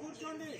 కూర్చోండి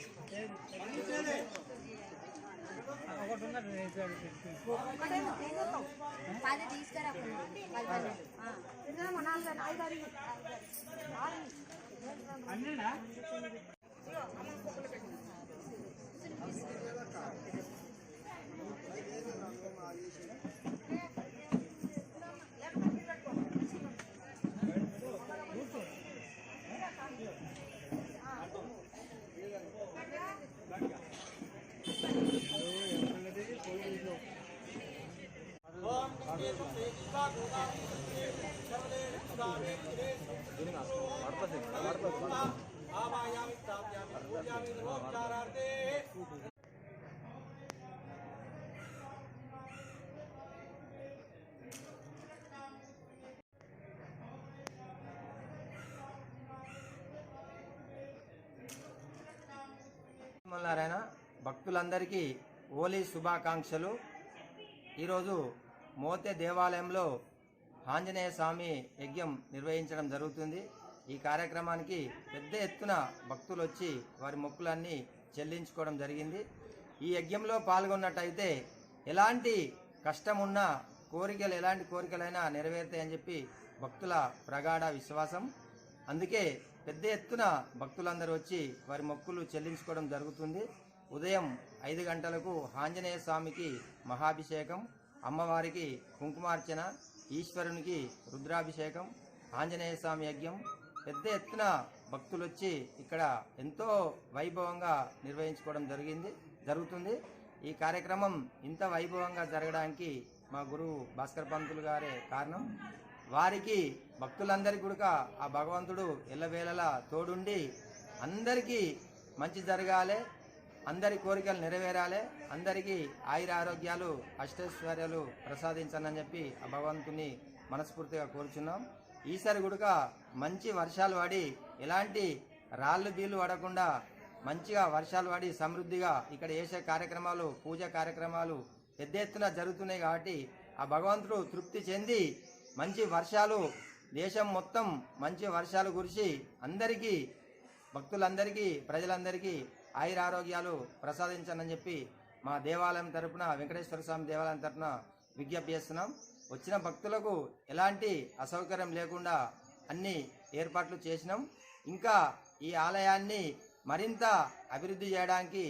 నారాయణ భక్తులందరికీ హోలీ శుభాకాంక్షలు. ఈరోజు మోతే దేవాలయంలో ఆంజనేయ స్వామి యజ్ఞం నిర్వహించడం జరుగుతుంది. ఈ కార్యక్రమానికి పెద్ద ఎత్తున భక్తులు వచ్చి వారి మొక్కులన్నీ చెల్లించుకోవడం జరిగింది. ఈ యజ్ఞంలో పాల్గొన్నట్టయితే ఎలాంటి కష్టం ఉన్నా ఎలాంటి కోరికలైనా నెరవేరుతాయని చెప్పి భక్తుల ప్రగాఢ విశ్వాసం. అందుకే పెద్ద ఎత్తున భక్తులందరూ వచ్చి వారి మొక్కులు చెల్లించుకోవడం జరుగుతుంది. ఉదయం 5 గంటలకు ఆంజనేయ స్వామికి మహాభిషేకం, అమ్మవారికి కుంకుమార్చన, ఈశ్వరునికి రుద్రాభిషేకం, ఆంజనేయ స్వామి యజ్ఞం పెద్ద ఎత్తున భక్తులు వచ్చి ఇక్కడ ఎంతో వైభవంగా నిర్వహించుకోవడం జరుగుతుంది. ఈ కార్యక్రమం ఇంత వైభవంగా జరగడానికి మా గురువు భాస్కర్ పంతులు గారే కారణం. వారికి భక్తులందరికీ కూడా ఆ భగవంతుడు ఎల్లవేళలా తోడుండి అందరికీ మంచి జరగాలి, అందరి కోరికలు నెరవేరాలి, అందరికీ ఆయురారోగ్యాలు అష్టైశ్వర్యాలు ప్రసాదించాలని చెప్పి ఆ భగవంతుని మనస్ఫూర్తిగా కోరుచున్నాం. ఈసారి కూడా మంచి వర్షాలు పడి ఎలాంటి రాళ్ళు బీళ్ళు పడకుండా మంచిగా వర్షాలు పడి సమృద్ధిగా ఇక్కడ చేసే కార్యక్రమాలు పూజా కార్యక్రమాలు పెద్ద ఎత్తున జరుగుతున్నాయి. కాబట్టి ఆ భగవంతుడు తృప్తి చెంది మంచి వర్షాలు దేశం మొత్తం మంచి వర్షాలు కురిసి అందరికీ భక్తులందరికీ ప్రజలందరికీ ఆయురారోగ్యాలు ప్రసాదించాలని చెప్పి మా దేవాలయం తరపున వెంకటేశ్వర స్వామి దేవాలయం తరపున విజ్ఞప్తి చేస్తున్నాం. వచ్చిన భక్తులకు ఎలాంటి అసౌకర్యం లేకుండా అన్ని ఏర్పాట్లు చేసినాం. ఇంకా ఈ ఆలయాన్ని మరింత అభివృద్ధి చేయడానికి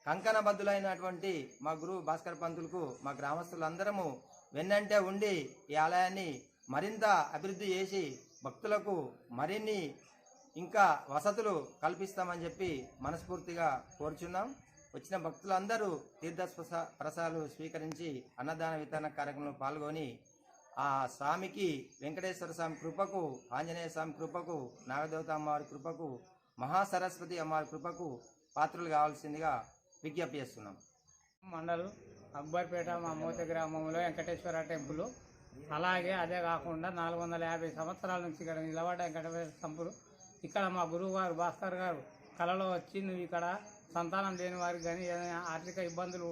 కంకణబద్దులైనటువంటి మా గురువు భాస్కర్ పంతులకు మా గ్రామస్తులందరము వెన్నంటే ఉండి ఈ ఆలయాన్ని మరింత అభివృద్ధి చేసి భక్తులకు మరిన్ని ఇంకా వసతులు కల్పిస్తామని చెప్పి మనస్ఫూర్తిగా కోరుచున్నాం. వచ్చిన భక్తులందరూ తీర్థ ప్రసాదాలు స్వీకరించి అన్నదాన వితరణ కార్యక్రమంలో పాల్గొని ఆ స్వామికి వెంకటేశ్వర స్వామి కృపకు, ఆంజనేయ స్వామి కృపకు, నాగదేవత అమ్మవారి కృపకు, మహాసరస్వతి అమ్మవారి కృపకు పాత్రలు కావాల్సిందిగా విజ్ఞప్తి చేస్తున్నాం. మండలు అక్బర్పేట మా మోతే గ్రామంలో వెంకటేశ్వర టెంపుల్, అలాగే అదే కాకుండా 450 సంవత్సరాల నుంచి ఇక్కడ నిలబడ్డ వెంకటేశ్వర టెంపుల్. ఇక్కడ మా గురువు గారు భాస్కర్ గారు కళలో వచ్చి నువ్వు ఇక్కడ సంతానం లేని వారికి కానీ ఏదైనా ఆర్థిక ఇబ్బందులు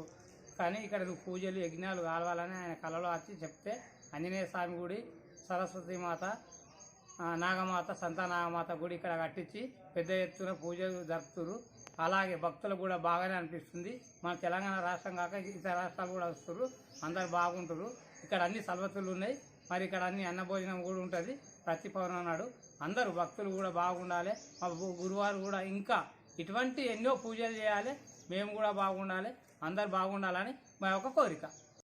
కానీ ఇక్కడ నువ్వు పూజలు యజ్ఞాలు కావాలని ఆయన కళలో వచ్చి చెప్తే ఆంజనేయ స్వామి గుడి, సరస్వతి మాత, నాగమాత, సంతానాగమాత గుడి ఇక్కడ కట్టించి పెద్ద ఎత్తున పూజలు జరుపుతున్నారు. అలాగే భక్తులకు కూడా బాగానే అనిపిస్తుంది. మన తెలంగాణ రాష్ట్రం కాక ఇతర రాష్ట్రాలు కూడా వస్తున్నారు, అందరు బాగుంటారు. ఇక్కడ అన్ని సర్వతులు ఉన్నాయి, మరి ఇక్కడ అన్ని అన్న భోజనం కూడా ఉంటుంది ప్రతి పౌర్ణమి నాడు. అందరూ భక్తులు కూడా బాగుండాలి. మా గురువారు కూడా ఇంకా ఇటువంటి ఎన్నో పూజలు చేయాలి, మేము కూడా బాగుండాలి, అందరు బాగుండాలని మా యొక్క కోరిక.